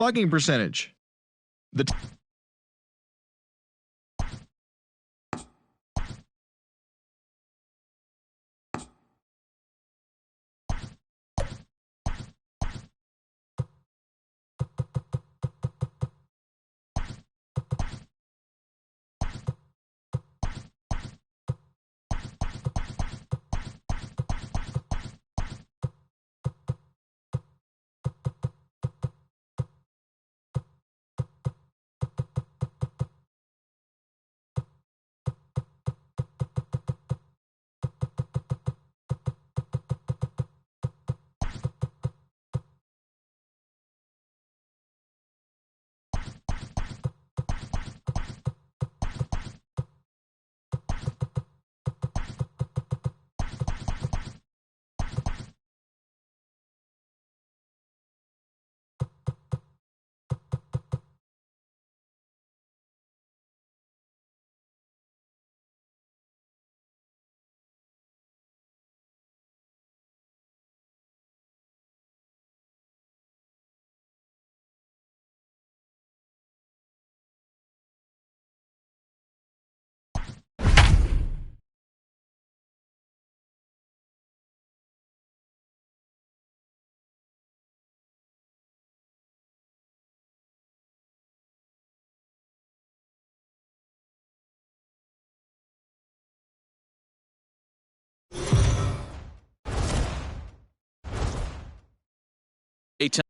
slugging percentage. The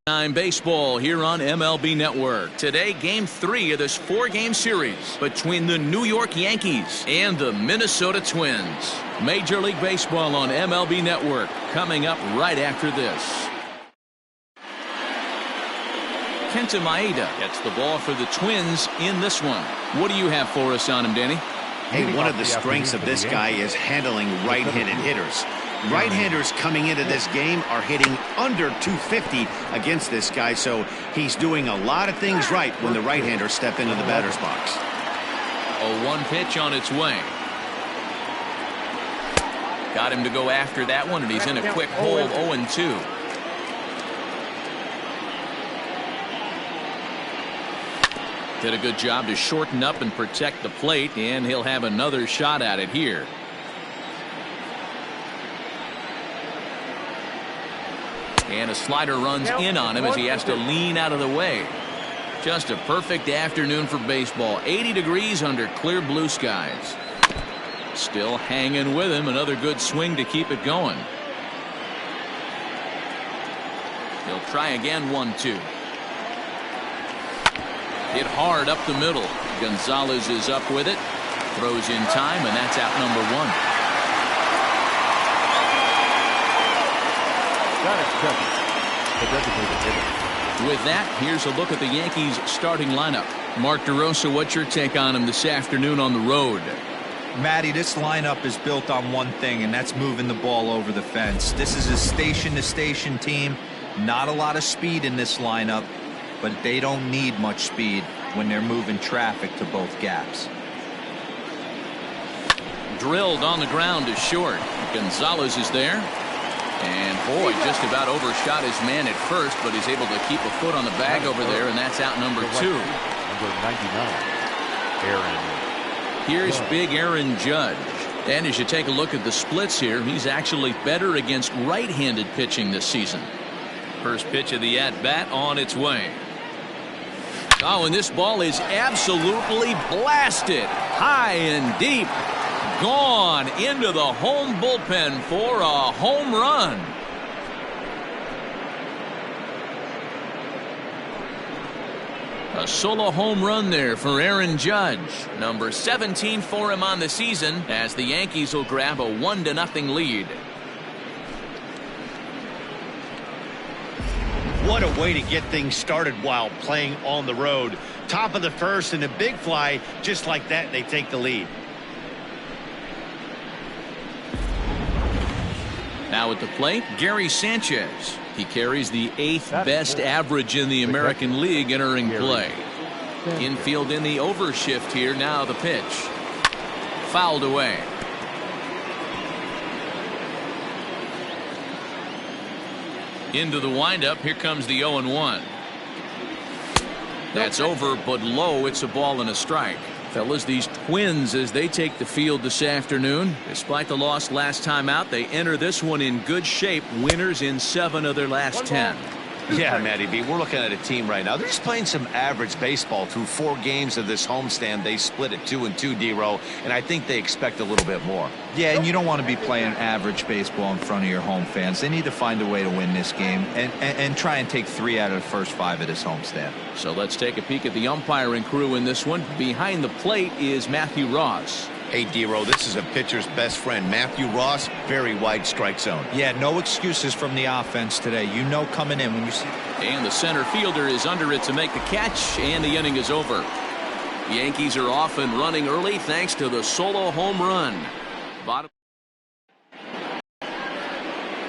Time baseball here on MLB Network. Today, Game 3 of this 4-game series between the New York Yankees and the Minnesota Twins. Major League Baseball on MLB Network coming up right after this. Kenta Maeda gets the ball for the Twins in this one. What do you have for us on him, Danny? Hey, one of the strengths of this guy is handling right-handed hitters. Right-handers coming into this game are hitting under 250 against this guy, so he's doing a lot of things right when the right-handers step into the batter's box. A 1 pitch on its way. Got him to go after that one, and he's in a quick hold, 0-2. Did a good job to shorten up and protect the plate, and he'll have another shot at it here. And a slider runs in on him as he has to lean out of the way. Just a perfect afternoon for baseball. 80 degrees under clear blue skies. Still hanging with him. Another good swing to keep it going. He'll try again, 1-2. Hit hard up the middle. Gonzalez is up with it. Throws in time, and that's out number 1. With that, here's a look at the Yankees starting lineup. Mark DeRosa, what's your take on him this afternoon on the road? Matty, this lineup is built on one thing, and that's moving the ball over the fence. This is a station-to-station team. Not a lot of speed in this lineup, but they don't need much speed when they're moving traffic to both gaps. Drilled on the ground to short. Gonzalez is there. And boy, just about overshot his man at first, but he's able to keep a foot on the bag over there, and that's out number 2. Number 99, Aaron. Here's big Aaron Judge. And as you take a look at the splits here, he's actually better against right-handed pitching this season. First pitch of the at-bat on its way. Oh, and this ball is absolutely blasted. High and deep. Gone into the home bullpen for a home run. A solo home run there for Aaron Judge. Number 17 for him on the season as the Yankees will grab a 1-0 lead. What a way to get things started while playing on the road. Top of the first and a big fly. Just like that, they take the lead. Now at the plate, Gary Sanchez. He carries the 8th best average in the American League entering play. Infield in the overshift here. Now the pitch. Fouled away. Into the windup. Here comes the 0-1. That's over, but low. It's a ball and a strike. Fellas, these Twins, as they take the field this afternoon, despite the loss last time out, they enter this one in good shape. Winners in 7 of their last 10. Yeah, Matty B, we're looking at a team right now. They're just playing some average baseball through 4 games of this homestand. They split at 2-2, D-Row, and I think they expect a little bit more. Yeah, and you don't want to be playing average baseball in front of your home fans. They need to find a way to win this game and try and take 3 out of the first 5 of this homestand. So let's take a peek at the umpiring crew in this one. Behind the plate is Matthew Ross. Hey, D-Row, this is a pitcher's best friend, Matthew Ross. Very wide strike zone. Yeah, no excuses from the offense today. You know coming in when you see. And the center fielder is under it to make the catch, and the inning is over. The Yankees are off and running early thanks to the solo home run.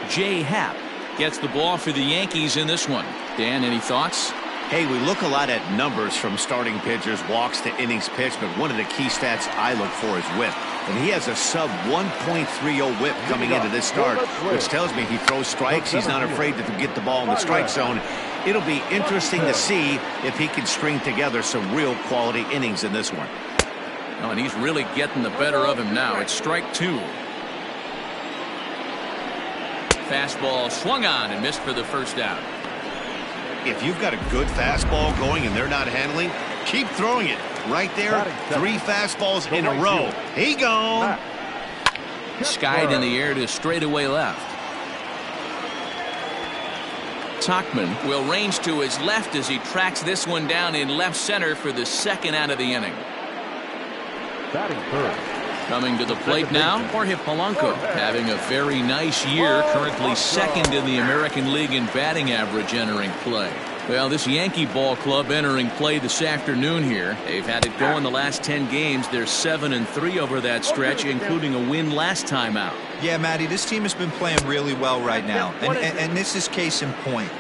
Jay Happ gets the ball for the Yankees in this one. Dan, any thoughts? Hey, we look a lot at numbers from starting pitchers, walks to innings pitched, but one of the key stats I look for is whip. And he has a sub 1.30 whip coming into this start, which tells me he throws strikes. He's not afraid to get the ball in the strike zone. It'll be interesting to see if he can string together some real quality innings in this one. Oh, and he's really getting the better of him now. It's strike 2. Fastball swung on and missed for the first out. If you've got a good fastball going and they're not handling, keep throwing it. Right there, 3 fastballs in a row. He gone. Skied in the air to straightaway left. Tachman will range to his left as he tracks this one down in left center for the 2nd out of the inning. Coming to the plate now, Jorge Polanco, having a very nice year, currently 2nd in the American League in batting average entering play. Well, this Yankee ball club entering play this afternoon here. They've had it going the last 10 games. They're 7-3 over that stretch, including a win last time out. Yeah, Matty, this team has been playing really well right now, and this is case in point.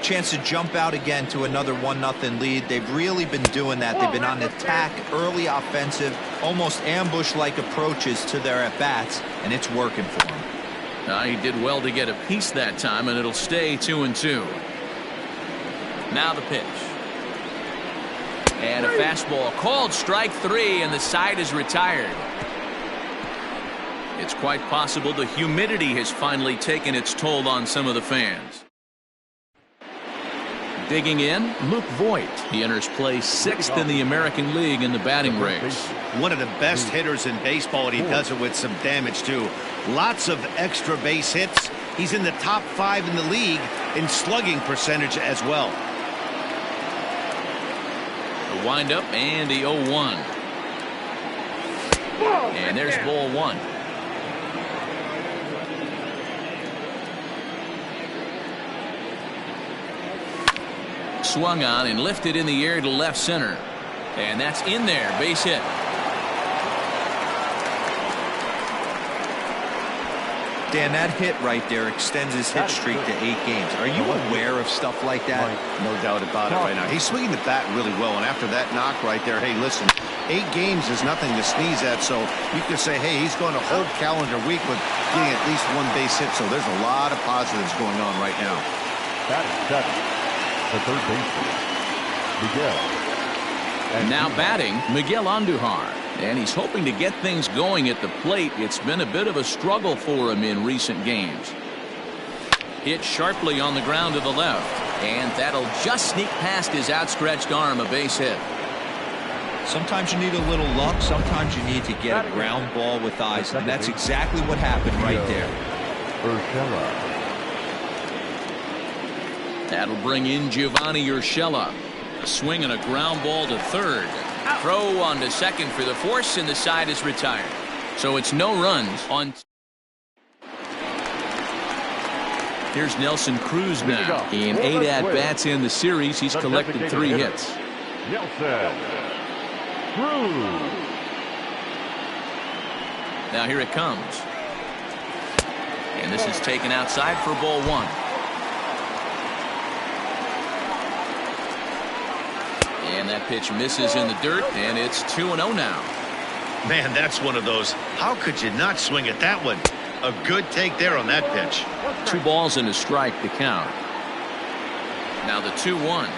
Chance to jump out again to another 1-0 lead. They've really been doing that. They've been on attack, early offensive, almost ambush-like approaches to their at-bats, and it's working for them. He did well to get a piece that time, and it'll stay 2-2. Now the pitch. And a fastball called strike 3, and the side is retired. It's quite possible the humidity has finally taken its toll on some of the fans. Digging in, Luke Voit. He enters play 6th in the American League in the batting race. One of the best hitters in baseball, and he does it with some damage too. Lots of extra base hits. He's in the top 5 in the league in slugging percentage as well. The windup and the 0-1. And there's ball 1. Swung on and lifted in the air to left center. And that's in there. Base hit. Dan, that hit right there extends his hit streak to 8 games. Are you aware of stuff like that? No doubt about it right now. He's swinging the bat really well, and after that knock right there, hey, listen, 8 games is nothing to sneeze at, so you can say, hey, he's going a whole calendar week with getting at least 1 base hit, so there's a lot of positives going on right now. The third baseman, Miguel. And now batting, Miguel Andujar. And he's hoping to get things going at the plate. It's been a bit of a struggle for him in recent games. Hit sharply on the ground to the left. And that'll just sneak past his outstretched arm, a base hit. Sometimes you need a little luck. Sometimes you need to get a ground ball with eyes. And that's exactly what happened right there. That'll bring in Giovanni Urshela. A swing and a ground ball to third. Throw on to second for the force, and the side is retired. So it's no runs on. Here's Nelson Cruz now. In 8 at-bats in the series, he's collected 3 hits. Nelson Cruz. Now here it comes. And this is taken outside for ball 1. And that pitch misses in the dirt, and it's 2-0 now. Man, that's one of those. How could you not swing at that one? A good take there on that pitch. 2 balls and a strike to count. Now the 2-1.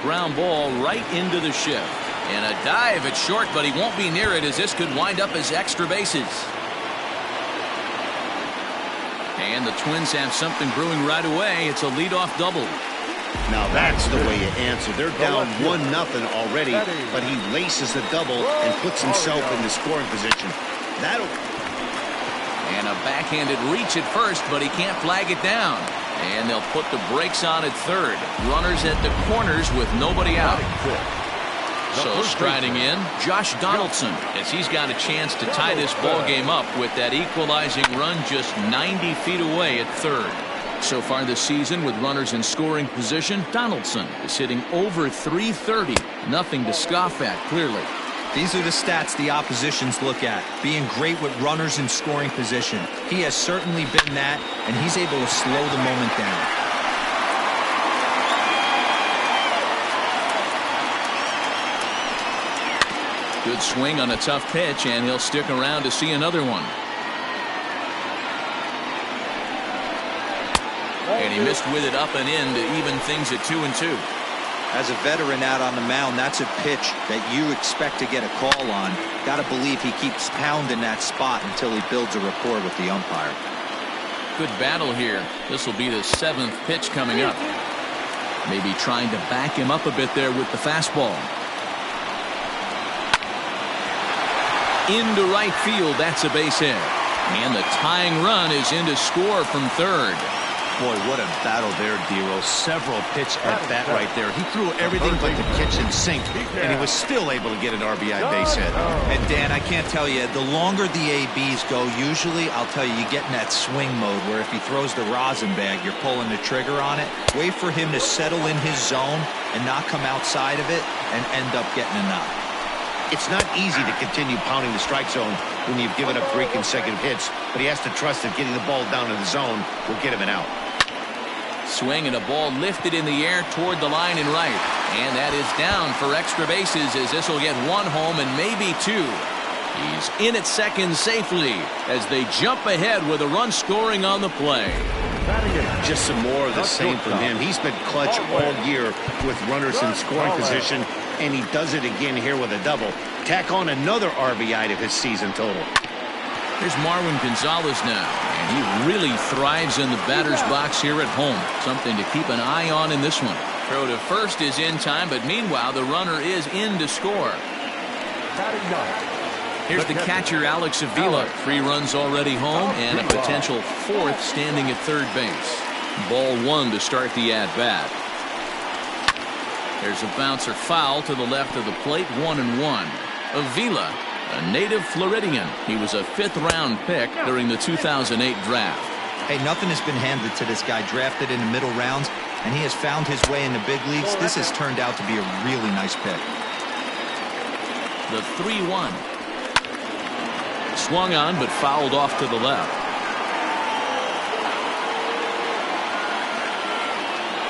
ground ball right into the shift. And a dive at short, but he won't be near it, as this could wind up as extra bases. And the Twins have something brewing right away. It's a leadoff double. Now that's the way you answer. They're down 1-0 already, but he laces the double and puts himself in the scoring position. And a backhanded reach at first, but he can't flag it down. And they'll put the brakes on at third. Runners at the corners with nobody out. So striding in, Josh Donaldson, as he's got a chance to tie this ball game up with that equalizing run just 90 feet away at third. So far this season, with runners in scoring position, Donaldson is hitting over .330. Nothing to scoff at, clearly. These are the stats the oppositions look at. Being great with runners in scoring position. He has certainly been that, and he's able to slow the moment down. Good swing on a tough pitch, and he'll stick around to see another one. And he missed with it up and in to even things at 2-2. As a veteran out on the mound, that's a pitch that you expect to get a call on. Got to believe he keeps pounding that spot until he builds a rapport with the umpire. Good battle here. This will be the 7th pitch coming up. Maybe trying to back him up a bit there with the fastball. Into right field, that's a base hit. And the tying run is in to score from third. Boy, what a battle there, Dero. Several pitch at bat right there. He threw everything but the kitchen sink, and he was still able to get an RBI base hit. And Dan, I can't tell you, the longer the ABs go, usually, I'll tell you, you get in that swing mode where if he throws the rosin bag, you're pulling the trigger on it. Wait for him to settle in his zone and not come outside of it and end up getting a knock. It's not easy to continue pounding the strike zone when you've given up 3 consecutive hits, but he has to trust that getting the ball down in the zone will get him an out. Swing and a ball lifted in the air toward the line and right. And that is down for extra bases, as this will get 1 home and maybe 2. He's in at second safely as they jump ahead with a run scoring on the play. Just some more of the same from him. He's been clutch all year with runners in scoring position, and he does it again here with a double. Tack on another RBI to his season total. Here's Marwin Gonzalez now, and he really thrives in the batter's box here at home. Something to keep an eye on in this one. Throw to first is in time, but meanwhile the runner is in to score. Here's the catcher, Alex Avila. 3 runs already home and a potential 4th standing at third base. Ball 1 to start the at-bat. There's a bouncer foul to the left of the plate, 1-1. Avila, a native Floridian. He was a 5th-round pick during the 2008 draft. Hey, nothing has been handed to this guy. Drafted in the middle rounds, and he has found his way in the big leagues. This has turned out to be a really nice pick. The 3-1. Swung on, but fouled off to the left.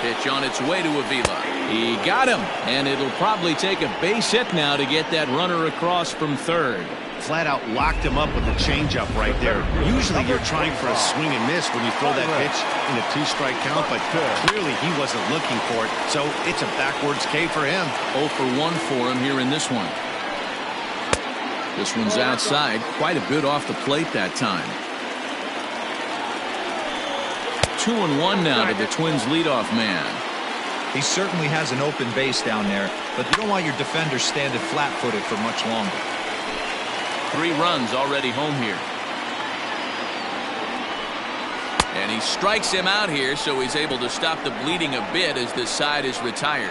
Pitch on its way to Avila. He got him, and it'll probably take a base hit now to get that runner across from third. Flat out locked him up with a changeup right there. Usually you're trying for a swing and miss when you throw that pitch in a 2-strike count, but clearly he wasn't looking for it, so it's a backwards K for him. 0 for 1 for him here in this one. This one's outside, quite a bit off the plate that time. 2-1 now to the Twins leadoff man. He certainly has an open base down there, but you don't want your defender standing flat-footed for much longer. 3 runs already home here. And he strikes him out here, so he's able to stop the bleeding a bit as this side is retired.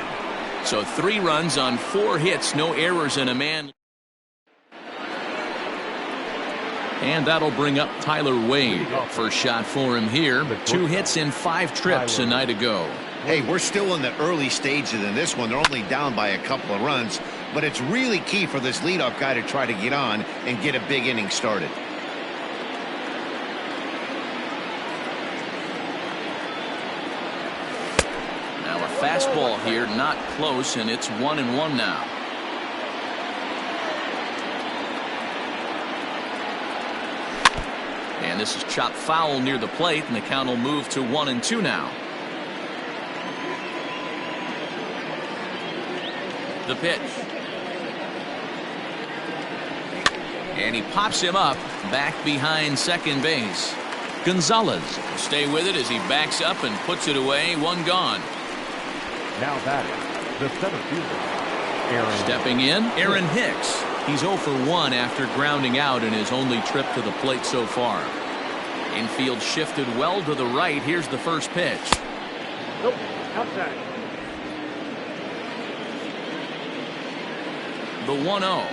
So 3 runs on 4 hits, no errors, and a man. And that'll bring up Tyler Wade. First shot for him here. 2 hits in 5 trips a night ago. Hey, we're still in the early stages in this one. They're only down by a couple of runs, but it's really key for this leadoff guy to try to get on and get a big inning started. Now a fastball here, not close, and it's 1-1 now. And this is chopped foul near the plate, and the count will move to 1-2 now. The pitch. And he pops him up back behind second base. Gonzalez will stay with it as he backs up and puts it away. One gone. Now batting, the center fielder, Aaron. Stepping in, Aaron Hicks. He's 0 for 1 after grounding out in his only trip to the plate so far. Infield shifted well to the right. Here's the first pitch. Nope, outside. The 1-0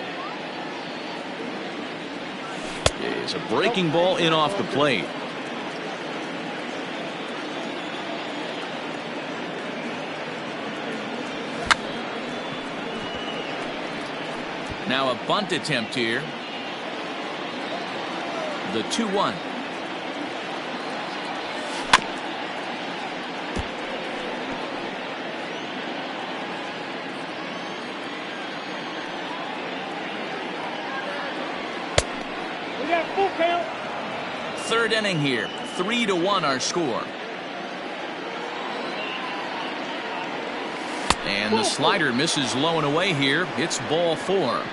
is a breaking ball in off the plate. Now a bunt attempt here. The 2-1. We got full count. Third inning here. 3-1 our score. And the slider misses low and away here. It's ball 4.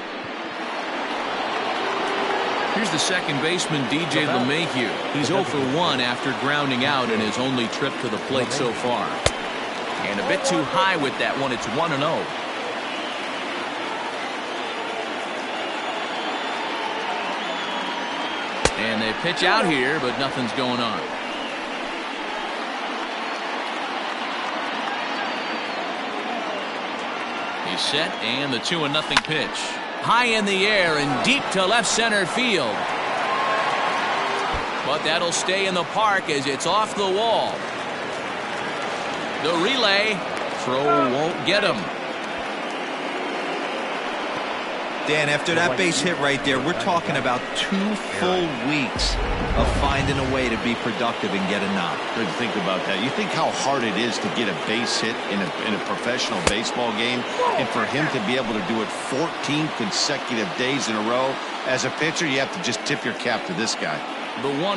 Here's the second baseman, DJ LeMahieu. He's 0 for 1 after grounding out in his only trip to the plate so far. And a bit too high with that one. It's 1-0. And they pitch out here, but nothing's going on. He's set, and the 2-0 pitch. High in the air and deep to left center field. But that'll stay in the park as it's off the wall. The relay. Throw won't get him. Dan, after that base hit right there, we're talking about 2 full weeks of finding a way to be productive and get a knock. Good to think about that. You think how hard it is to get a base hit in a professional baseball game, and for him to be able to do it 14 consecutive days in a row. As a pitcher, you have to just tip your cap to this guy. The 1-0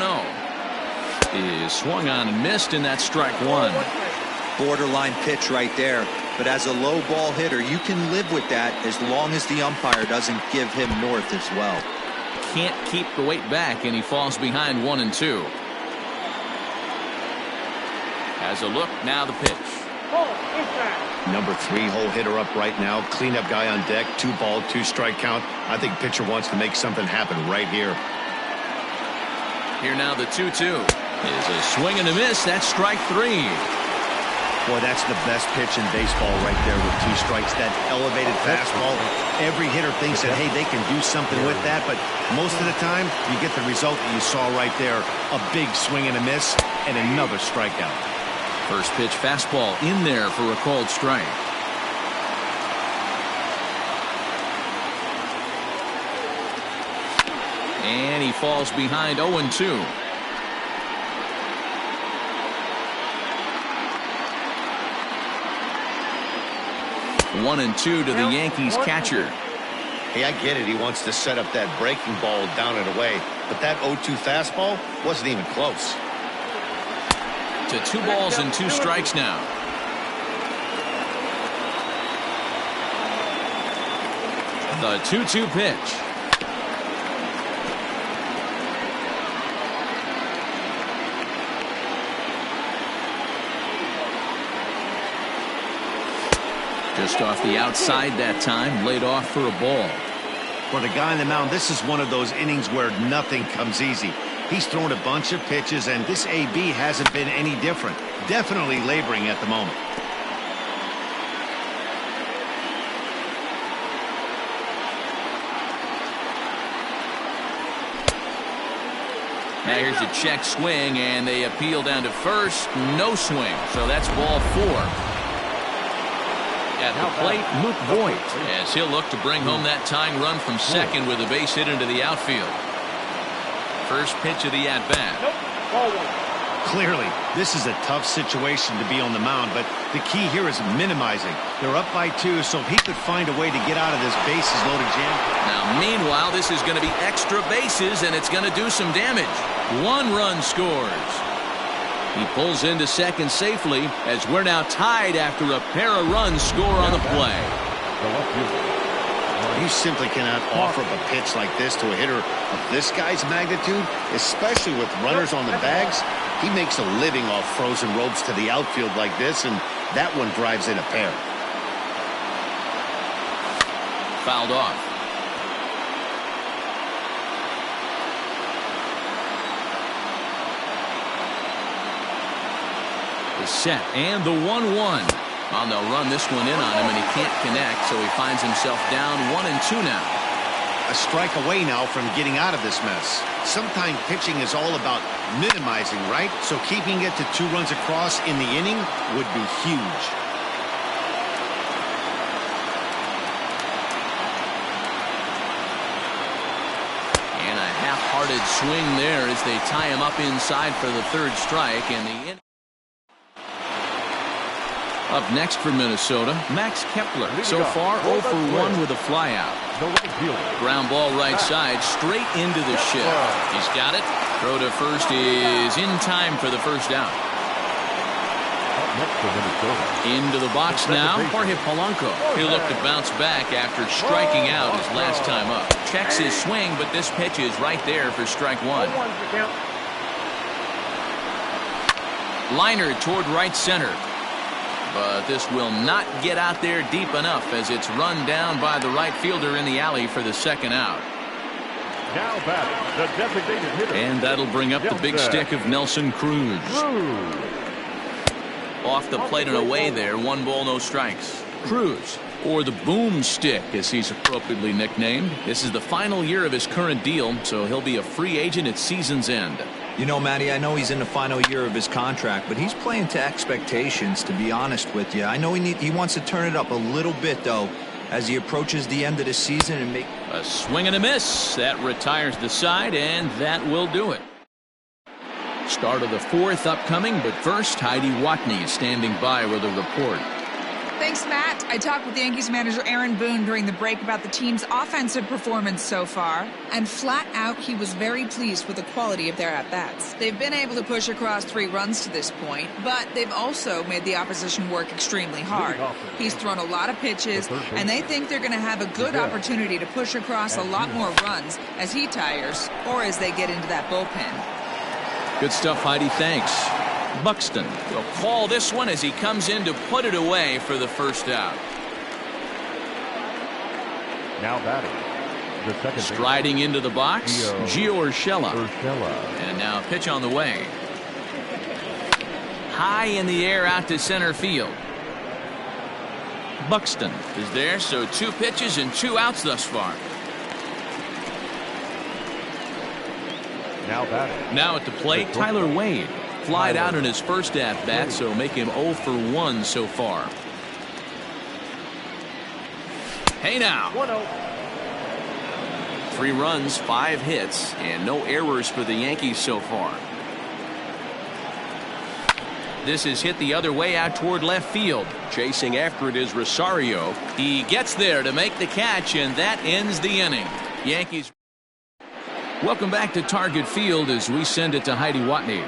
is swung on and missed, and that's strike 1. Borderline pitch right there. But as a low ball hitter, you can live with that as long as the umpire doesn't give him north as well. Can't keep the weight back, and he falls behind 1-2. Has a look, now the pitch. Number 3 hole hitter up right now. Cleanup guy on deck. 2 ball, 2 strike count. I think pitcher wants to make something happen right here. Here now the 2-2 is a swing and a miss. That's strike 3. Boy, that's the best pitch in baseball right there with 2 strikes. That elevated fastball. Every hitter thinks that, hey, they can do something with that, but most of the time, you get the result that you saw right there. A big swing and a miss, and another strikeout. First pitch fastball in there for a called strike. And he falls behind 0-2. One and 2 to the Yankees catcher. Hey, I get it. He wants to set up that breaking ball down and away, but that 0-2 fastball wasn't even close. To 2 balls and 2 strikes now. The 2-2 pitch. Just off the outside that time, laid off for a ball. For the guy on the mound, this is one of those innings where nothing comes easy. He's thrown a bunch of pitches, and this AB hasn't been any different. Definitely laboring at the moment. Now here's a check swing, and they appeal down to first. No swing, so that's ball 4. At the plate, Luke Voigt, as he'll look to bring home that tying run from second with a base hit into the outfield. First pitch of the at-bat. Clearly, this is a tough situation to be on the mound, but the key here is minimizing. They're up by 2, so he could find a way to get out of this bases-loaded jam. Now, meanwhile, this is going to be extra bases, and it's going to do some damage. 1 run scores. He pulls into second safely as we're now tied after a pair of runs score on the play. The left fielder. You simply cannot offer up a pitch like this to a hitter of this guy's magnitude, especially with runners on the bags. He makes a living off frozen ropes to the outfield like this, and that one drives in a pair. Fouled off. The set and the 1-1. Well, they'll run this one in on him, and he can't connect, so he finds himself down 1-2 now. A strike away now from getting out of this mess. Sometimes pitching is all about minimizing, right? So keeping it to 2 runs across in the inning would be huge. And a half-hearted swing there as they tie him up inside for the 3rd strike, and the inning. Up next for Minnesota, Max Kepler. So far, 0 for 1 with a flyout. Ground ball right side, straight into the shift. He's got it. Throw to first is in time for the first out. Into the box now, Jorge Polanco. He'll look to bounce back after striking out his last time up. Checks his swing, but this pitch is right there for strike 1. Liner toward right center. But this will not get out there deep enough as it's run down by the right fielder in the alley for the 2nd out. Now batting, the designated hitter. And that'll bring up the big stick of Nelson Cruz. Off the plate and away there. 1 ball, no strikes. Cruz, or the boomstick as he's appropriately nicknamed. This is the final year of his current deal, so he'll be a free agent at season's end. You know, Matty, I know he's in the final year of his contract, but he's playing to expectations, to be honest with you. I know he wants to turn it up a little bit, though, as he approaches the end of the season and make a swing and a miss. That retires the side, and that will do it. Start of the 4th upcoming, but first, Heidi Watney standing by with a report. Thanks, Matt. I talked with Yankees manager Aaron Boone during the break about the team's offensive performance so far, and flat out, he was very pleased with the quality of their at-bats. They've been able to push across 3 runs to this point, but they've also made the opposition work extremely hard. He's thrown a lot of pitches, and they think they're going to have a good opportunity to push across a lot more runs as he tires or as they get into that bullpen. Good stuff, Heidi. Thanks. Buxton will call this one as he comes in to put it away for the 1st out. Now batting, the second. Striding into the box, Gio Urshela. And now a pitch on the way. High in the air out to center field. Buxton is there, so 2 pitches and 2 outs thus far. Now batting. Now at the plate, Tyler Wade. Flied out in his first at-bat, so make him 0 for 1 so far. Hey now. 1-0. 3 runs, 5 hits, and no errors for the Yankees so far. This is hit the other way out toward left field. Chasing after it is Rosario. He gets there to make the catch, and that ends the inning. Yankees. Welcome back to Target Field as we send it to Heidi Watney.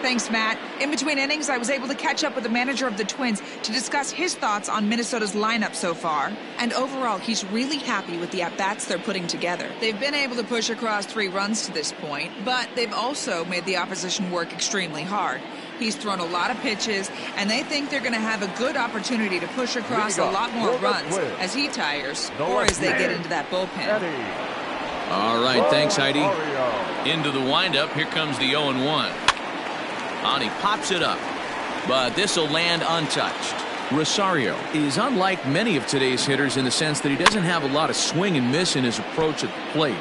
Thanks, Matt. In between innings, I was able to catch up with the manager of the Twins to discuss his thoughts on Minnesota's lineup so far. And overall, he's really happy with the at-bats they're putting together. They've been able to push across 3 runs to this point, but they've also made the opposition work extremely hard. He's thrown a lot of pitches, and they think they're going to have a good opportunity to push across a lot more runs as he tires or as they get into that bullpen. All right, thanks, Heidi. Into the windup, here comes the 0-1. And he pops it up, but this will land untouched. Rosario is unlike many of today's hitters in the sense that he doesn't have a lot of swing and miss in his approach at the plate.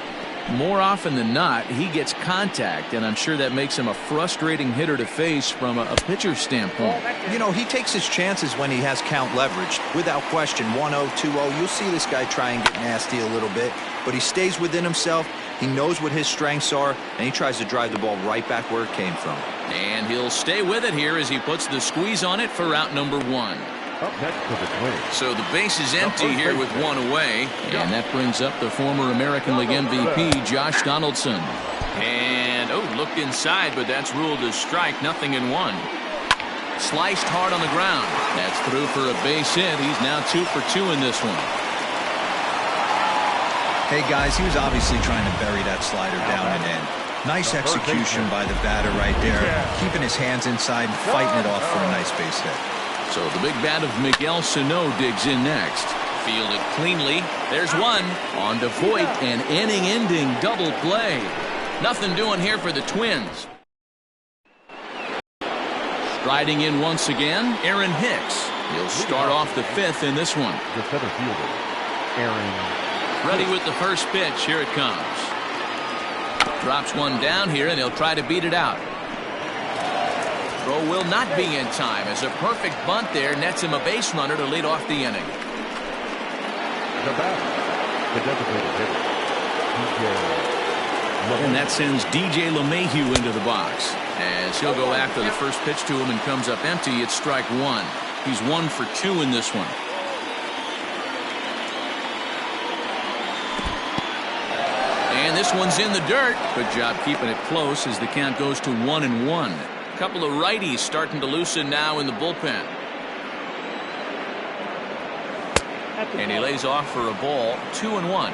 More often than not, he gets contact, and I'm sure that makes him a frustrating hitter to face from a pitcher's standpoint. You know, he takes his chances when he has count leveraged. Without question, 1-0, 2-0, you'll see this guy try and get nasty a little bit, but he stays within himself. He knows what his strengths are, and he tries to drive the ball right back where it came from. And he'll stay with it here as he puts the squeeze on it for out number 1. Up next to the Twins. So the base is empty here with 1 away. And that brings up the former American League MVP, Josh Donaldson. And, looked inside, but that's ruled a strike, 0-1. Sliced hard on the ground. That's through for a base hit. He's now 2 for 2 in this one. Hey, guys, he was obviously trying to bury that slider down and in. Nice execution by the batter right there, keeping his hands inside and fighting it off for a nice base hit. So the big bat of Miguel Sano digs in next. Fielded cleanly. There's one. On to Voit, an inning-ending double play. Nothing doing here for the Twins. Striding in once again, Aaron Hicks. He'll start off the 5th in this one. The center fielder, Aaron. Ready with the first pitch. Here it comes. Drops one down here, and he'll try to beat it out. Throw will not be in time as a perfect bunt there nets him a base runner to lead off the inning. The batter, the designated hitter, And that sends DJ LeMahieu into the box as he'll go after the first pitch to him and comes up empty. It's strike one. He's 1 for 2 in this one. And this one's in the dirt. Good job keeping it close as the count goes to 1-1. A couple of righties starting to loosen now in the bullpen. And he lays off for a ball. 2-1.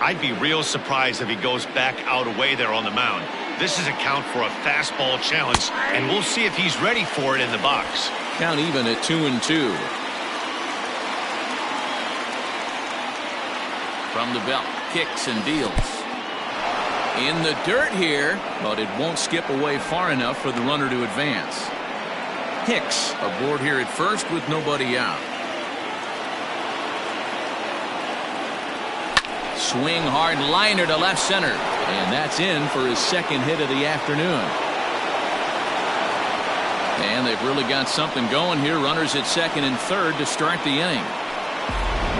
I'd be real surprised if he goes back out away there on the mound. This is a count for a fastball challenge, and we'll see if he's ready for it in the box. Count even at 2-2. From the belt, kicks and deals. In the dirt here, but it won't skip away far enough for the runner to advance. Hicks aboard here at first with nobody out. Swing hard liner to left center, and that's in for his second hit of the afternoon. And they've really got something going here. Runners at second and third to start the inning.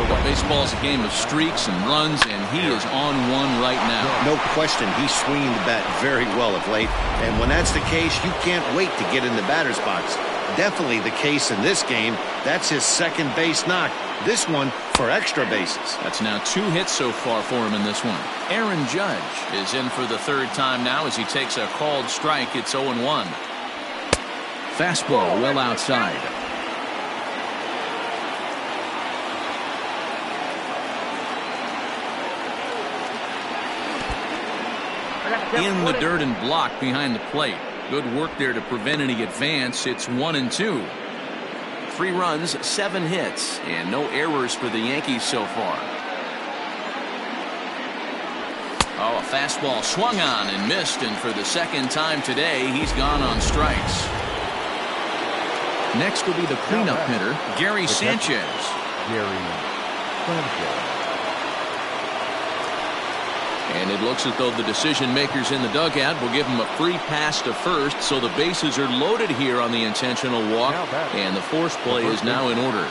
Well, baseball's a game of streaks and runs, and he is on one right now. No question, he's swinging the bat very well of late, and when that's the case, you can't wait to get in the batter's box. Definitely the case in this game. That's his second base knock. This one for extra bases. That's now 2 hits so far for him in this one. Aaron Judge is in for the 3rd time now as he takes a called strike. It's 0-1. Fastball well outside. In the dirt and blocked behind the plate. Good work there to prevent any advance. It's 1-2. 3 runs, 7 hits, and no errors for the Yankees so far. Oh, a fastball swung on and missed, and for the 2nd time today, he's gone on strikes. Next will be the cleanup hitter, Gary Sanchez. And it looks as though the decision makers in the dugout will give him a free pass to first, so the bases are loaded here on the intentional walk, and the force play is now in order.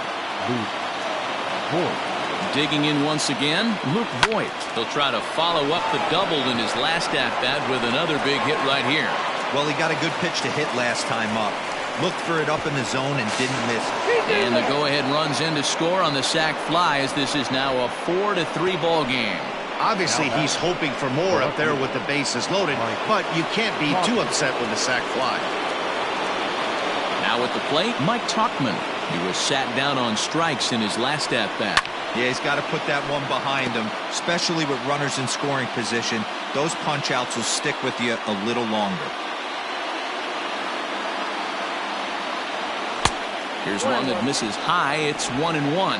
Digging in once again, Luke Voit. He'll try to follow up the double in his last at-bat with another big hit right here. Well, he got a good pitch to hit last time up. Looked for it up in the zone and didn't miss. And the go-ahead runs in to score on the sac fly as this is now a 4-3 ball game. Obviously, he's hoping for more up there with the bases loaded, but you can't be too upset with the sac fly. Now at the plate, Mike Tauchman. He was sat down on strikes in his last at-bat. Yeah, he's got to put that one behind him, especially with runners in scoring position. Those punch-outs will stick with you a little longer. Here's one that misses high. It's 1-1.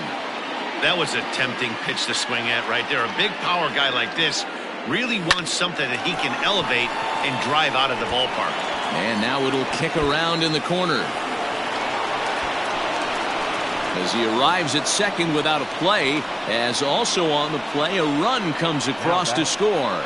That was a tempting pitch to swing at right there. A big power guy like this really wants something that he can elevate and drive out of the ballpark. And now it'll kick around in the corner. As he arrives at second without a play, as also on the play, a run comes across to score.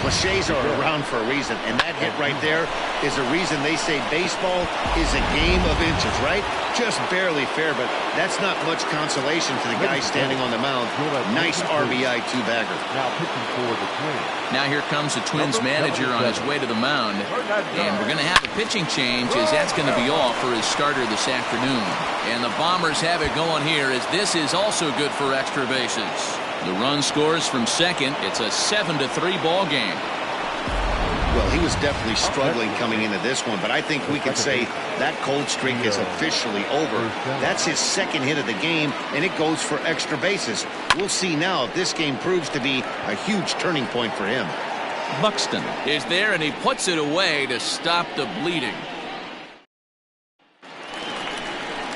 Cliches are around for a reason, and that hit right there is a reason they say baseball is a game of inches, right? Just barely fair, but that's not much consolation to the guy standing on the mound. Nice RBI two-bagger. Now pitching for the Twins. Now here comes the Twins manager on his way to the mound, and we're going to have a pitching change as that's going to be off for his starter this afternoon. And the Bombers have it going here as this is also good for extra bases. The run scores from second. It's a 7-3 ball game. Well, he was definitely struggling coming into this one, but I think we can say that cold streak is officially over. That's his second hit of the game, and it goes for extra bases. We'll see now if this game proves to be a huge turning point for him. Buxton is there, and he puts it away to stop the bleeding.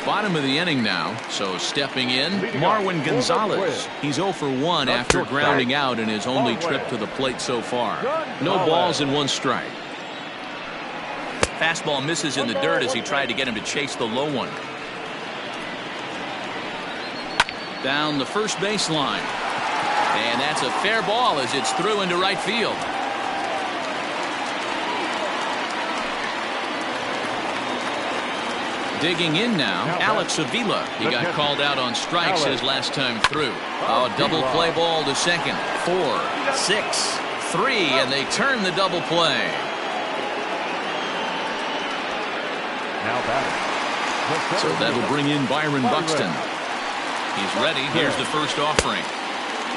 Bottom of the inning now, so stepping in, Marwin Gonzalez. He's 0 for 1 after grounding out in his only trip to the plate so far. No balls and 1 strike. Fastball misses in the dirt as he tried to get him to chase the low one. Down the first baseline. And that's a fair ball as it's through into right field. Digging in now, Alex Avila. He got called out on strikes his last time through. Oh, double play ball to second. 4, 6, 3, and they turn the double play. So that'll bring in Byron Buxton. He's ready. Here's the first offering.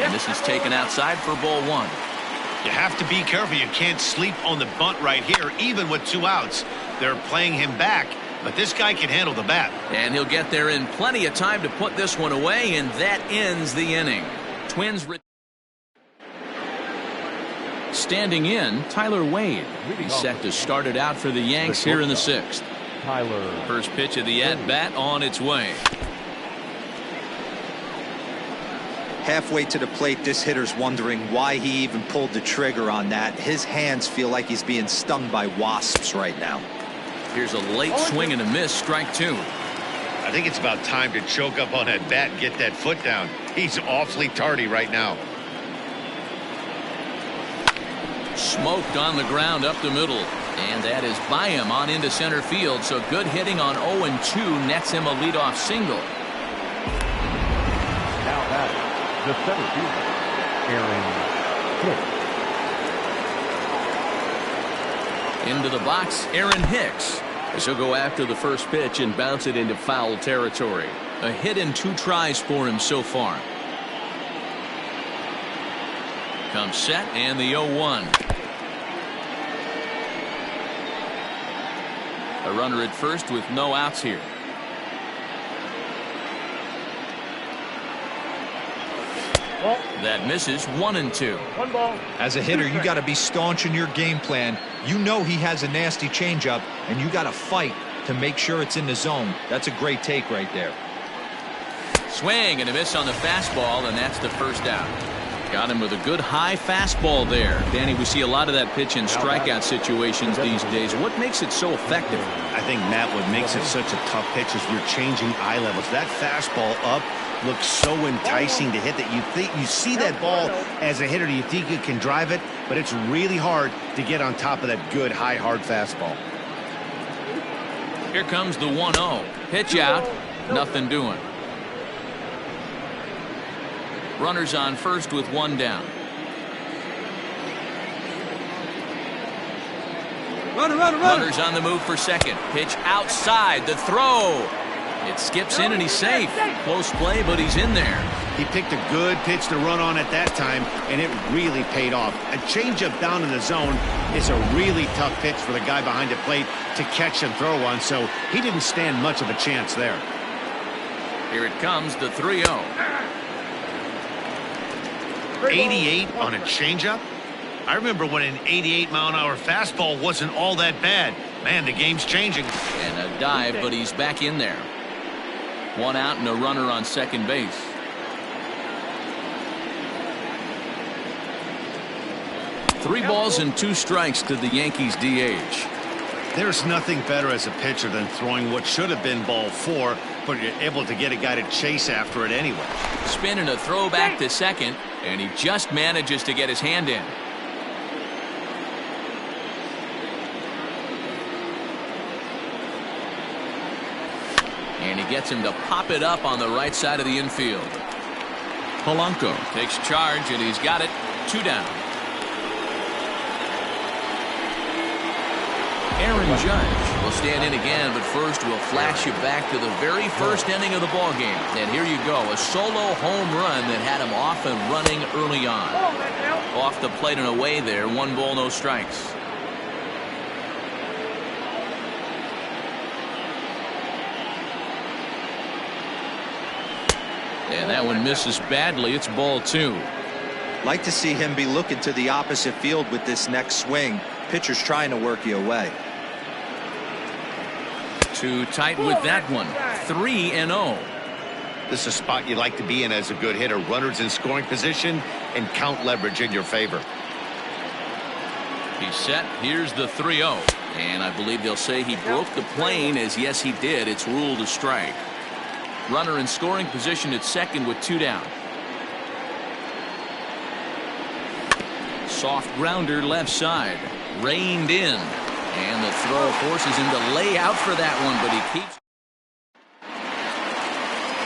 And this is taken outside for ball 1. You have to be careful. You can't sleep on the bunt right here, even with 2 outs. They're playing him back. But this guy can handle the bat. And he'll get there in plenty of time to put this one away, and that ends the inning. Twins standing in, Tyler Wade. He's set to start it out for the Yanks here in the 6th. First pitch of the at-bat on its way. Halfway to the plate, this hitter's wondering why he even pulled the trigger on that. His hands feel like he's being stung by wasps right now. Here's a late swing and a miss, strike 2. I think it's about time to choke up on that bat and get that foot down. He's awfully tardy right now. Smoked on the ground up the middle. And that is by him on into center field. So good hitting on 0-2 nets him a leadoff single. Now batting, the center fielder, Aaron Hicks. Into the box, Aaron Hicks. As he'll go after the first pitch and bounce it into foul territory. A hit in 2 tries for him so far. Comes set and the 0-1. A runner at first with no outs here. That misses. 1-2. As a hitter, you got to be staunch in your game plan. You know he has a nasty changeup, and you got to fight to make sure it's in the zone. That's a great take right there. Swing and a miss on the fastball, and that's the first out. Got him with a good high fastball there. Danny, we see a lot of that pitch in strikeout situations these days. What makes it so effective? I think, Matt, what makes it such a tough pitch is you're changing eye levels. That fastball up looks so enticing to hit that you see that ball as a hitter, you think you can drive it, but it's really hard to get on top of that good high hard fastball. Here comes the 1-0. Pitch out. Nothing doing. Runners on first with 1 down. Runners on the move for second. Pitch outside. The throw. It skips in and he's safe. Close play, but he's in there. He picked a good pitch to run on at that time, and it really paid off. A changeup down in the zone is a really tough pitch for the guy behind the plate to catch and throw on, so he didn't stand much of a chance there. Here it comes, the 3-0. 88 on a changeup? I remember when an 88-mile-an-hour fastball wasn't all that bad. Man, the game's changing. And a dive, but he's back in there. 1 out and a runner on second base. Three balls and 2 strikes to the Yankees DH. There's nothing better as a pitcher than throwing what should have been ball 4, but you're able to get a guy to chase after it anyway. Spin and a throw back to second, and he just manages to get his hand in. And he gets him to pop it up on the right side of the infield. Polanco takes charge, and he's got it. 2 down. Aaron Judge will stand in again, but first we'll flash you back to the very first inning of the ball game. And here you go, a solo home run that had him off and running early on. Off the plate and away there, 1 ball, no strikes. And that one misses badly. It's ball 2. Like to see him be looking to the opposite field with this next swing. Pitcher's trying to work you away. Too tight with that one. 3-0. This is a spot you like to be in as a good hitter. Runners in scoring position and count leverage in your favor. He's set. Here's the 3-0. And I believe they'll say he broke the plane, as yes he did. It's ruled a strike. Runner in scoring position at second with 2 down. Soft grounder left side. Reined in. And the throw forces him to lay out for that one, but he keeps.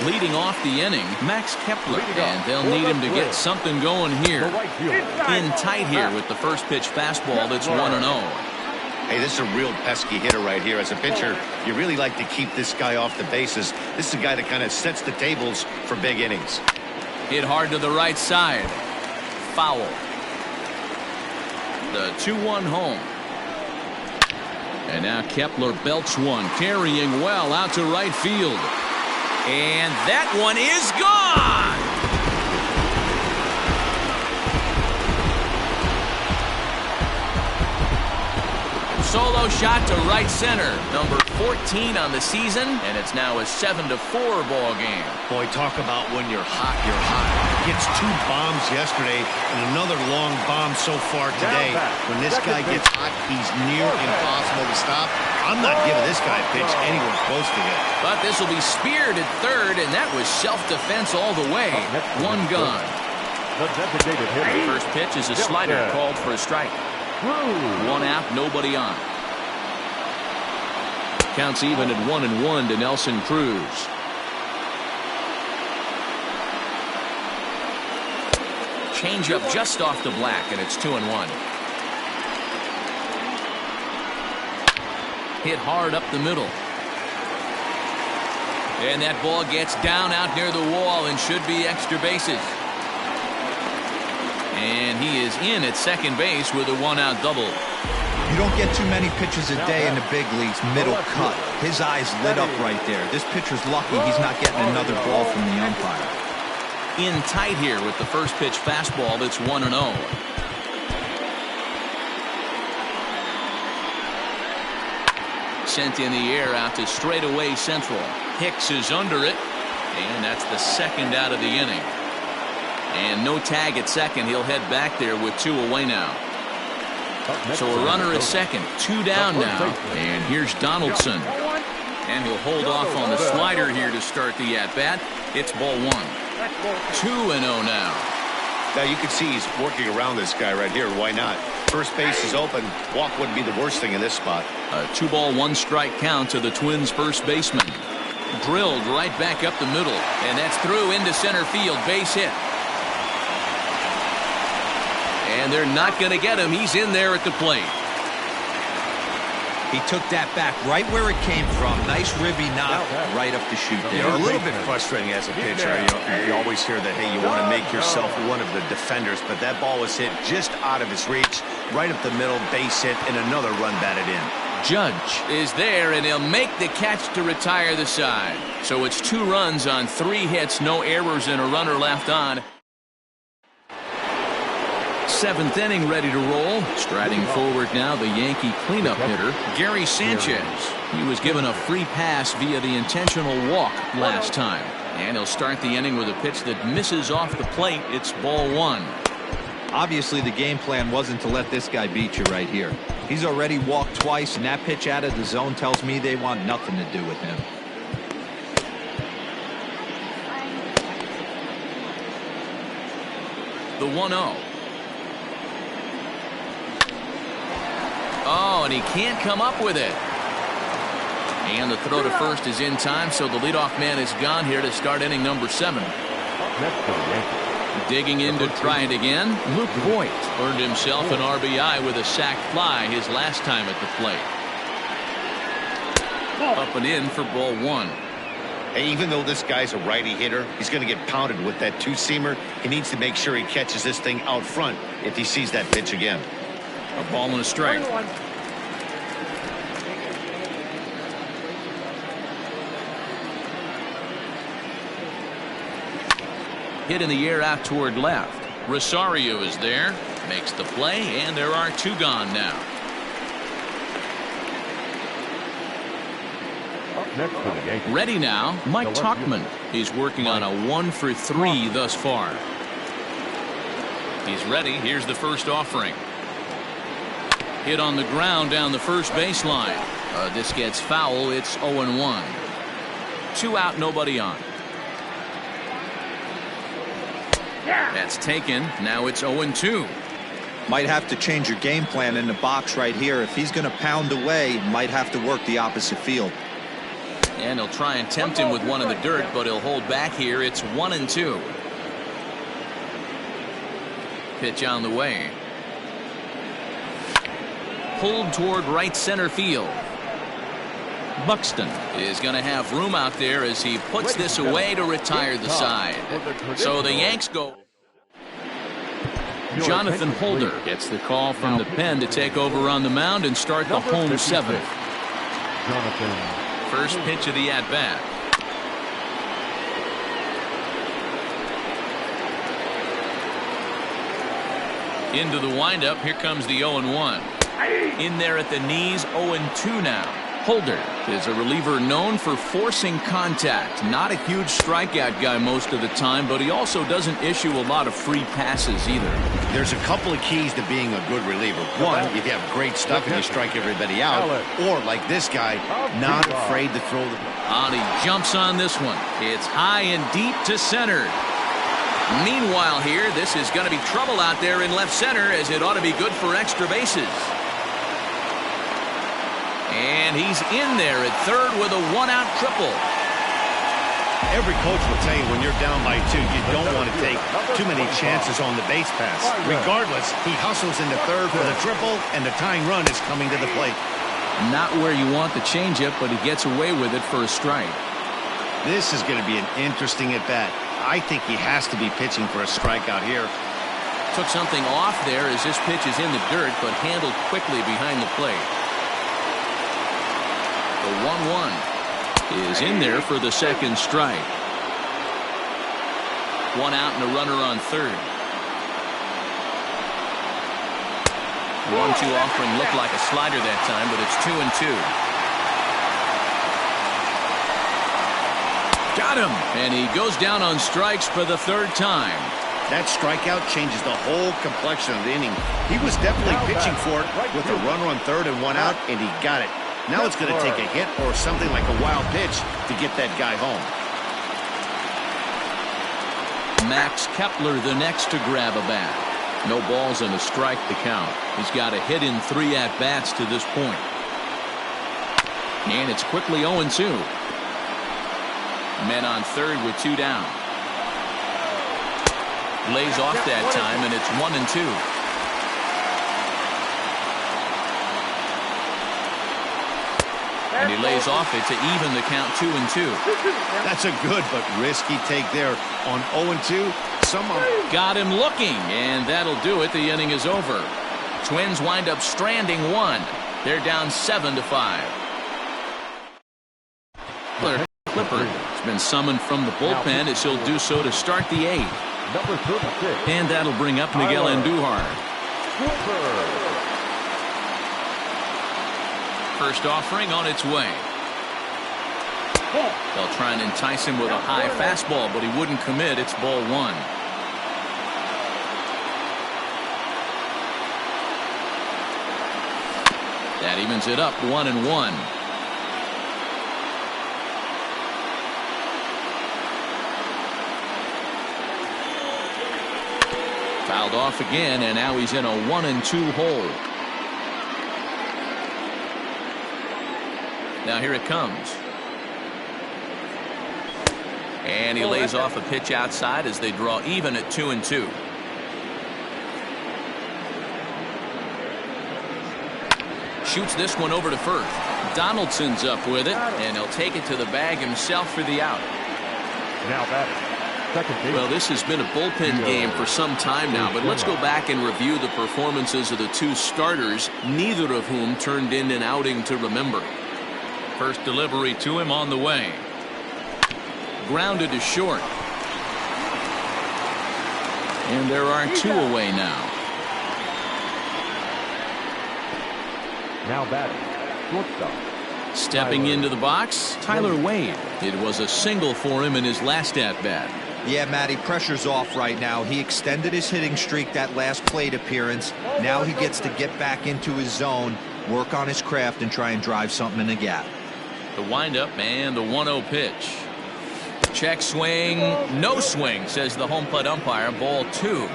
Leading off the inning, Max Kepler, and they'll need him to get something going here. In tight here with the first pitch fastball that's 1-0. Hey, this is a real pesky hitter right here. As a pitcher, you really like to keep this guy off the bases. This is a guy that kind of sets the tables for big innings. Hit hard to the right side. Foul. The 2-1 home. And now Kepler belts one, carrying well out to right field. And that one is gone. Solo shot to right center. Number 14 on the season, and it's now a 7-4 ball game. Boy, talk about when you're hot, you're hot. Gets 2 bombs yesterday and another long bomb so far today. When this guy gets hot, he's near impossible to stop. I'm not giving this guy a pitch anywhere close to him. But this will be speared at third, and that was self-defense all the way. 1 gone. The designated hitter. First pitch is a slider called for a strike. 1 out, nobody on. Counts even at 1-1 to Nelson Cruz. Changeup just off the black, and it's 2-1. Hit hard up the middle. And that ball gets down out near the wall and should be extra bases. And he is in at second base with a 1-out double. You don't get too many pitches a day in the big leagues middle cut. His eyes lit up right there. This pitcher's lucky he's not getting another ball from the umpire. In tight here with the first pitch fastball that's 1-0. Sent in the air out to straightaway central. Hicks is under it, and that's the 2nd out of the inning. And no tag at second. He'll head back there with 2 away now. So a runner at second, 2 down now. And here's Donaldson. And he'll hold off on the slider here to start the at-bat. It's ball 1. 2-0 now. Now you can see he's working around this guy right here. Why not? First base is open. Walk wouldn't be the worst thing in this spot. A 2-ball, 1-strike count to the Twins' first baseman. Drilled right back up the middle. And that's through into center field. Base hit. And they're not going to get him. He's in there at the plate. He took that back right where it came from. Nice ribby knock right up the chute there. You know, a little bit frustrating as a pitcher. You always hear that, hey, you want to make yourself one of the defenders, but that ball was hit just out of his reach, right up the middle, base hit, and another run batted in. Judge is there, and he'll make the catch to retire the side. So it's 2 runs on 3 hits, no errors, and a runner left on. 7th inning ready to roll. Striding forward now, the Yankee cleanup hitter, Gary Sanchez. He was given a free pass via the intentional walk last time. And he'll start the inning with a pitch that misses off the plate. It's ball 1. Obviously, the game plan wasn't to let this guy beat you right here. He's already walked twice, and that pitch out of the zone tells me they want nothing to do with him. The 1-0. Oh, and he can't come up with it. And the throw to first is in time, so the leadoff man is gone here to start inning number 7. Digging in to try it again, Luke Voigt earned himself an RBI with a sac fly his last time at the plate. Up and in for ball 1. Hey, even though this guy's a righty hitter, he's going to get pounded with that 2-seamer. He needs to make sure he catches this thing out front if he sees that pitch again. A ball and a strike. Hit in the air out toward left. Rosario is there, makes the play, and there are 2 gone now. Up next for the Yankees. Ready now, Mike Tauchman. He's working on a 1-for-3 thus far. He's ready. Here's the first offering. Hit on the ground down the first baseline. This gets foul. It's 0-1. 2 out, nobody on. That's taken. Now it's 0-2. Might have to change your game plan in the box right here. If he's going to pound away, might have to work the opposite field. And he'll try and tempt him with one in the dirt, but he'll hold back here. It's 1-2. Pitch on the way. Pulled toward right center field. Buxton is going to have room out there as he puts this away to retire the side. So the Yanks go. Jonathan Holder gets the call from the pen to take over on the mound and start the home 7th. First pitch of the at-bat. Into the windup. Here comes the 0-1. In there at the knees. 0-2 now. Holder is a reliever known for forcing contact. Not a huge strikeout guy most of the time, but he also doesn't issue a lot of free passes either. There's a couple of keys to being a good reliever. One, if you have great stuff and you strike everybody out. Or, like this guy, not afraid to throw the ball. He jumps on this one. It's high and deep to center. Meanwhile here, this is going to be trouble out there in left center, as it ought to be good for extra bases. And he's in there at third with a 1-out triple. Every coach will tell you when you're down by 2, you don't want to take too many chances on the base pass. Regardless, he hustles into third for the triple, and the tying run is coming to the plate. Not where you want the changeup, but he gets away with it for a strike. This is going to be an interesting at-bat. I think he has to be pitching for a strikeout here. Took something off there as this pitch is in the dirt, but handled quickly behind the plate. The 1-1 is in there for the second strike. 1 out and a runner on third. 1-2 offering looked like a slider that time, but it's 2-2. Got him, and he goes down on strikes for the 3rd time. That strikeout changes the whole complexion of the inning. He was definitely pitching for it with a runner on third and 1 out, and he got it. Now it's going to take a hit or something like a wild pitch to get that guy home. Max Kepler the next to grab a bat. No balls and a strike to count. He's got a hit in 3 at-bats to this point. And it's quickly 0-2. Men on third with 2 down. Lays off that time, and it's 1-2. And he lays off it to even the count 2-2. That's a good but risky take there on 0-2. Someone got him looking, and that'll do it. The inning is over. Twins wind up stranding 1. They're down 7-5. Clippard has been summoned from the bullpen as he'll do so to start the 8th. And that'll bring up Miguel Andujar. First offering on its way. They'll try and entice him with a high fastball, but he wouldn't commit. It's ball 1. That evens it up 1-1. Fouled off again, and now he's in a 1-2 hole. Now here it comes. And he lays off a pitch outside as they draw even at 2-2. Shoots this one over to first. Donaldson's up with it, and he'll take it to the bag himself for the out. Now that well, this has been a bullpen game for some time now, but let's go back and review the performances of the 2 starters, neither of whom turned in an outing to remember. First delivery to him on the way. Grounded to short. And there are two away now. Now batting, shortstop. Stepping into the box, Tyler Wade. It was a single for him in his last at-bat. Yeah, Matty, pressure's off right now. He extended his hitting streak that last plate appearance. Now he gets to get back into his zone, work on his craft, and try and drive something in the gap. The windup and the 1-0 pitch. Check swing, no swing, says the home plate umpire. Ball 2.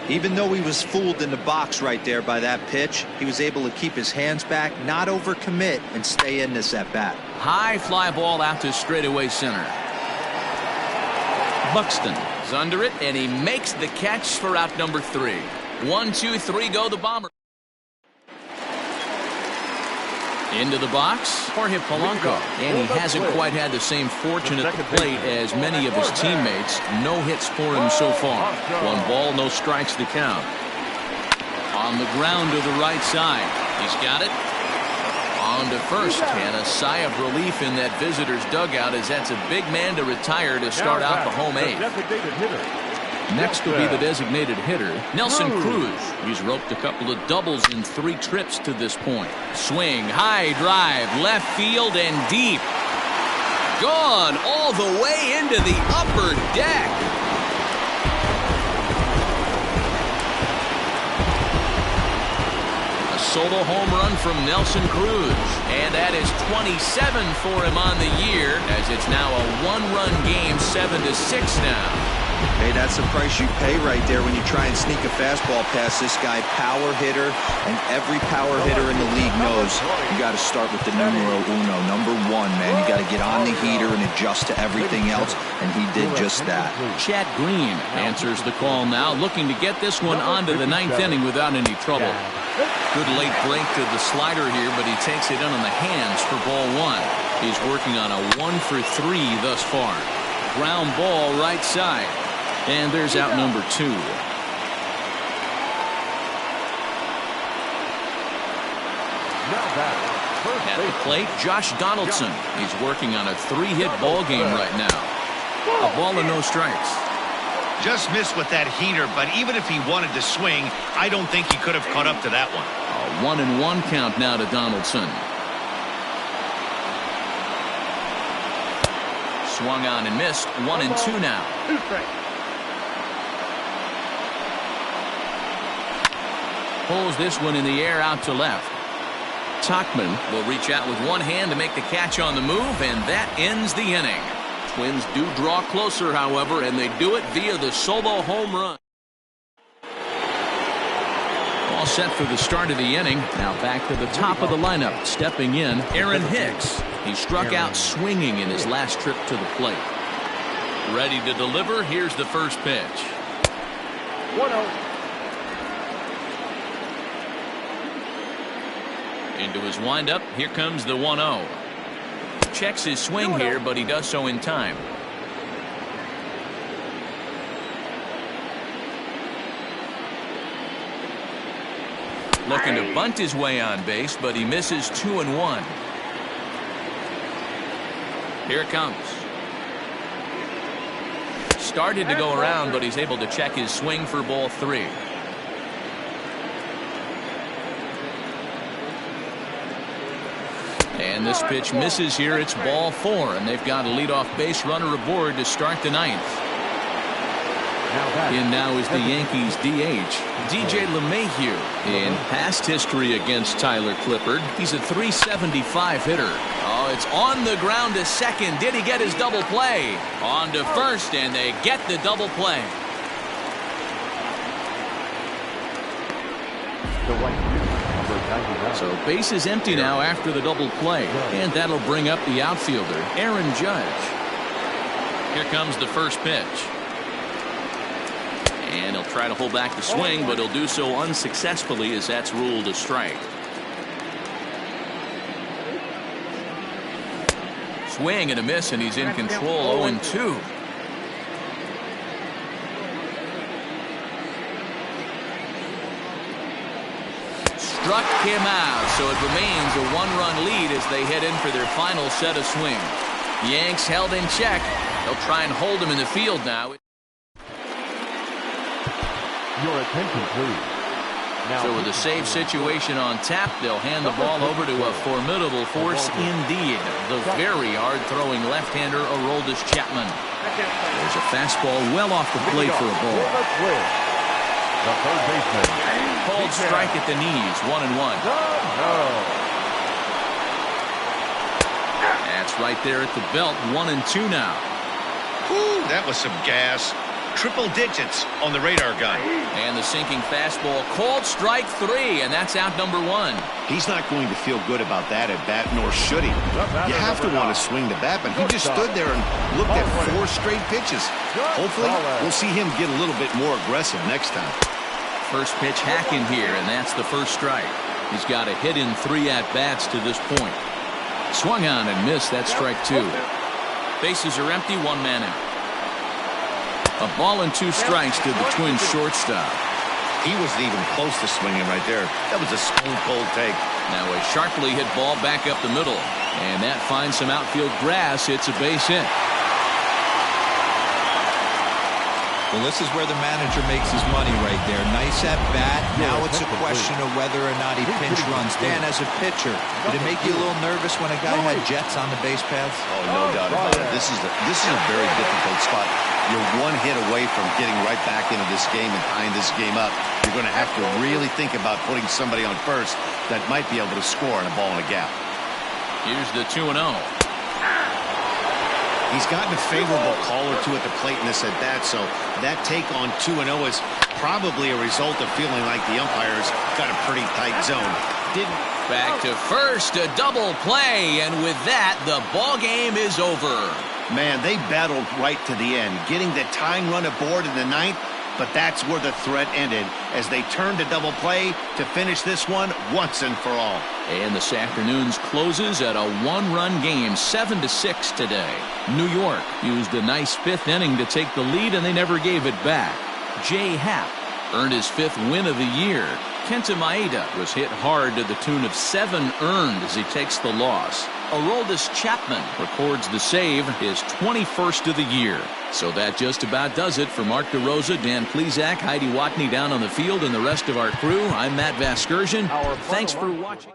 Even though he was fooled in the box right there by that pitch, he was able to keep his hands back, not overcommit, and stay in this at-bat. High fly ball out to straightaway center. Buxton is under it, and he makes the catch for out number 3. 1, 2, 3, go the Bomber. Into the box, Jorge Polanco, and he hasn't quite had the same fortune at the plate as many of his teammates. No hits for him so far. 1 ball, no strikes to count. On the ground to the right side. He's got it. On to first, and a sigh of relief in that visitor's dugout, as that's a big man to retire to start out the home 8th. Next will be the designated hitter, Nelson Cruz. He's roped a couple of doubles in 3 trips to this point. Swing, high drive, left field and deep. Gone all the way into the upper deck. A solo home run from Nelson Cruz. And that is 27 for him on the year, as it's now a 1-run game, 7-6 now. Hey, that's the price you pay right there when you try and sneak a fastball past this guy. Power hitter, and every power hitter in the league knows you got to start with the numero uno, number 1, man. You got to get on the heater and adjust to everything else, and he did just that. Chad Green answers the call now, looking to get this one onto the 9th inning without any trouble. Good late break to the slider here, but he takes it in on the hands for ball 1. He's working on a 1 for 3 thus far. Ground ball right side. And there's out number 2. At the plate, Josh Donaldson. He's working on a 3-hit ball game right now. A ball and no strikes. Just missed with that heater, but even if he wanted to swing, I don't think he could have caught up to that one. A 1-1 count now to Donaldson. Swung on and missed. 1-2 now. Pulls this one in the air out to left. Tachman will reach out with one hand to make the catch on the move, and that ends the inning. Twins do draw closer, however, and they do it via the solo home run. All set for the start of the inning. Now back to the top of the lineup. Stepping in, Aaron Hicks. He struck out swinging in his last trip to the plate. Ready to deliver. Here's the first pitch. 1-0. Into his windup. Here comes the 1-0. Checks his swing here, but he does so in time. Looking to bunt his way on base, but he misses 2-1. Here it comes. Started to go around, but he's able to check his swing for ball 3. And this pitch misses here. It's ball 4, and they've got a leadoff base runner aboard to start the 9th. In now is the Yankees DH, DJ LeMahieu. In past history against Tyler Clippard, he's a .375 hitter. Oh, it's on the ground to second. Did he get his double play? On to first, and they get the double play. So base is empty now after the double play, and that'll bring up the outfielder, Aaron Judge. Here comes the first pitch. And he'll try to hold back the swing, but he'll do so unsuccessfully, as that's ruled a strike. Swing and a miss, and he's in control. 0-2. Struck him out, so it remains a 1-run lead as they head in for their final set of swings. Yanks held in check. They'll try and hold him in the field now. Your attention, please. Now, So with a save situation on tap, they'll hand the ball over to a formidable force indeed. The very hard-throwing left-hander, Aroldis Chapman. There's a fastball well off the plate for a ball. the third baseman. Called strike at the knees, 1-1. That's right there at the belt, 1-2 now. Whew, that was some gas. Triple digits on the radar gun. And the sinking fastball, called strike 3, and that's out number 1. He's not going to feel good about that at bat, nor should he. You have to want to swing the bat, but he just stood there and looked at 4 straight pitches. Hopefully, we'll see him get a little bit more aggressive next time. First pitch hacking here, and that's the first strike. He's got a hit in 3 at-bats to this point. Swung on and missed. That's strike 2. Bases are empty, 1 man out. A ball and 2 strikes to the Twins shortstop. He wasn't even close to swinging right there. That was a stone-cold take. Now a sharply hit ball back up the middle. And that finds some outfield grass. It's a base hit. Well, this is where the manager makes his money right there. Nice at bat. Now it's a question of whether or not he pinch runs. Dan, as a pitcher, did it make you a little nervous when a guy had jets on the base paths? Oh, no doubt about it. This is a very difficult spot. You're 1 hit away from getting right back into this game and tying this game up. You're going to have to really think about putting somebody on first that might be able to score on a ball in a gap. Here's the 2-0. He's gotten a favorable call or 2 at the plate in this at bat, so that take on 2-0 is probably a result of feeling like the umpires got a pretty tight zone. Back to first, a double play, and with that, the ball game is over. Man, they battled right to the end, getting the tying run aboard in the 9th, but that's where the threat ended as they turned to double play to finish this one once and for all. And this afternoon's closes at a 1-run game, 7-6 today. New York used a nice 5th inning to take the lead, and they never gave it back. Jay Happ earned his 5th win of the year. Kenta Maeda was hit hard to the tune of 7 earned as he takes the loss. Aroldis Chapman records the save, his 21st of the year. So that just about does it for Mark DeRosa, Dan Plesac, Heidi Watney down on the field, and the rest of our crew. I'm Matt Vasgersian. Thanks for watching.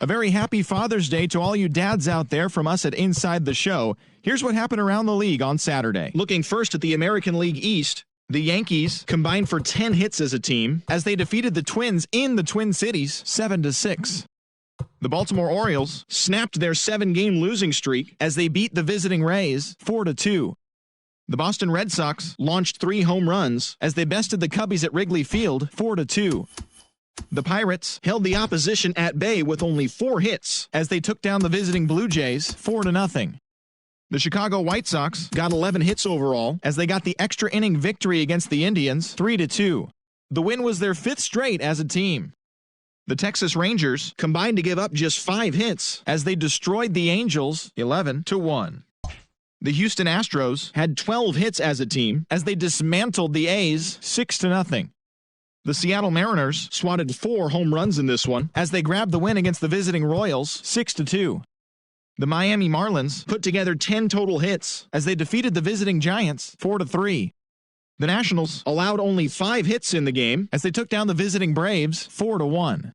A very happy Father's Day to all you dads out there from us at Inside the Show. Here's what happened around the league on Saturday. Looking first at the American League East, the Yankees combined for 10 hits as a team as they defeated the Twins in the Twin Cities 7-6. The Baltimore Orioles snapped their 7-game losing streak as they beat the visiting Rays 4-2. The Boston Red Sox launched 3 home runs as they bested the Cubbies at Wrigley Field 4-2. The Pirates held the opposition at bay with only 4 hits as they took down the visiting Blue Jays 4-0. The Chicago White Sox got 11 hits overall as they got the extra inning victory against the Indians 3-2. The win was their 5th straight as a team. The Texas Rangers combined to give up just 5 hits as they destroyed the Angels 11-1. The Houston Astros had 12 hits as a team as they dismantled the A's 6-0. The Seattle Mariners swatted 4 home runs in this one as they grabbed the win against the visiting Royals 6-2. The Miami Marlins put together 10 total hits as they defeated the visiting Giants 4-3. The Nationals allowed only 5 hits in the game as they took down the visiting Braves 4-1.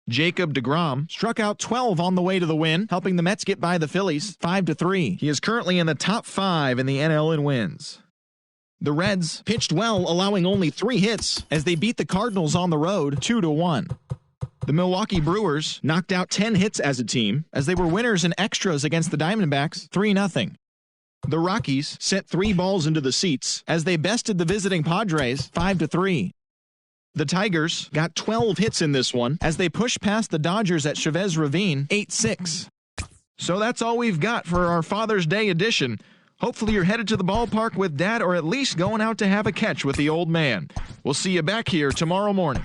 Jacob deGrom struck out 12 on the way to the win, helping the Mets get by the Phillies 5-3. He is currently in the top 5 in the NL in wins. The Reds pitched well, allowing only 3 hits as they beat the Cardinals on the road 2-1. The Milwaukee Brewers knocked out 10 hits as a team as they were winners in extras against the Diamondbacks 3-0. The Rockies sent 3 balls into the seats as they bested the visiting Padres 5-3. The Tigers got 12 hits in this one as they pushed past the Dodgers at Chavez Ravine 8-6. So that's all we've got for our Father's Day edition. Hopefully you're headed to the ballpark with Dad, or at least going out to have a catch with the old man. We'll see you back here tomorrow morning.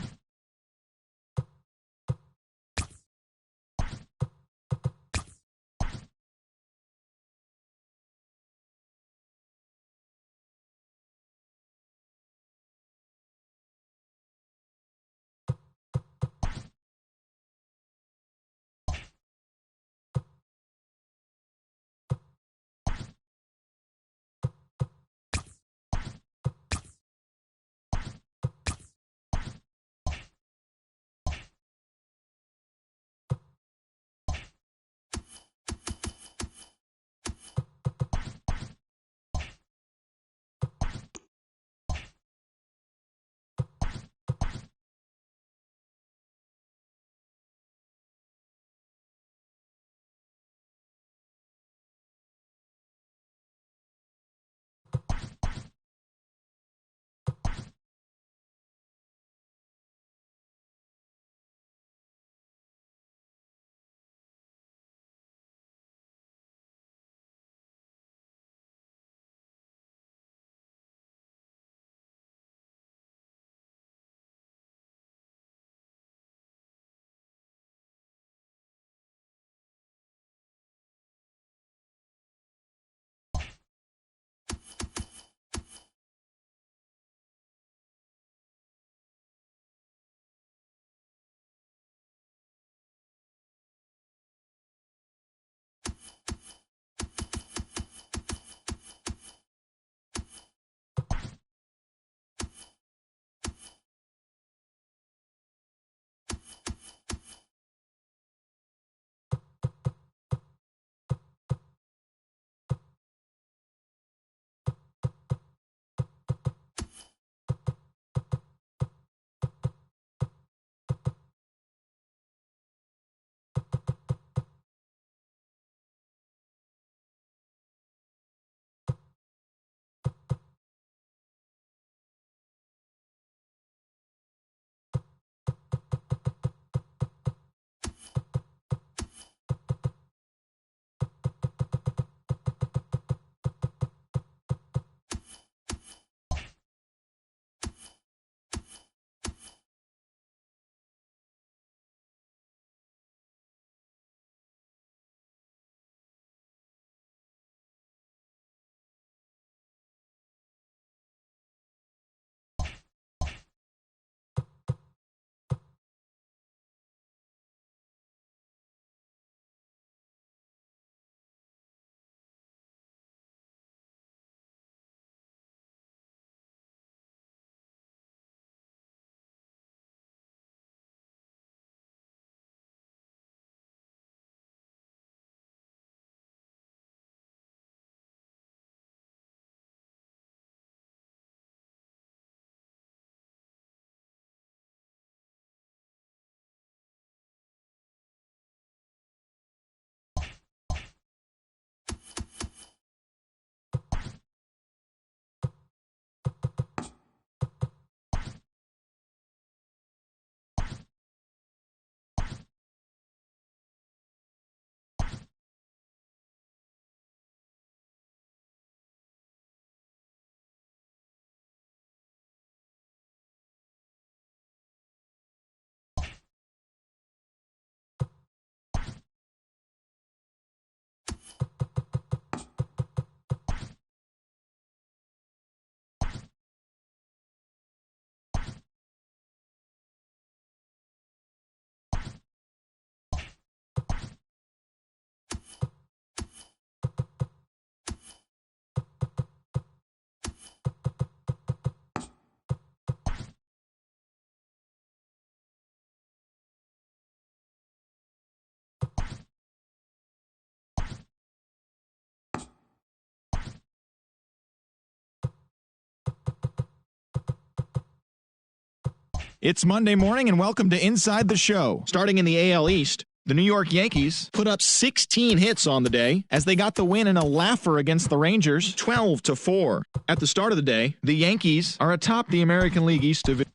It's Monday morning and welcome to Inside the Show. Starting in the AL East, the New York Yankees put up 16 hits on the day as they got the win in a laugher against the Rangers, 12-4. At the start of the day, the Yankees are atop the American League East Division.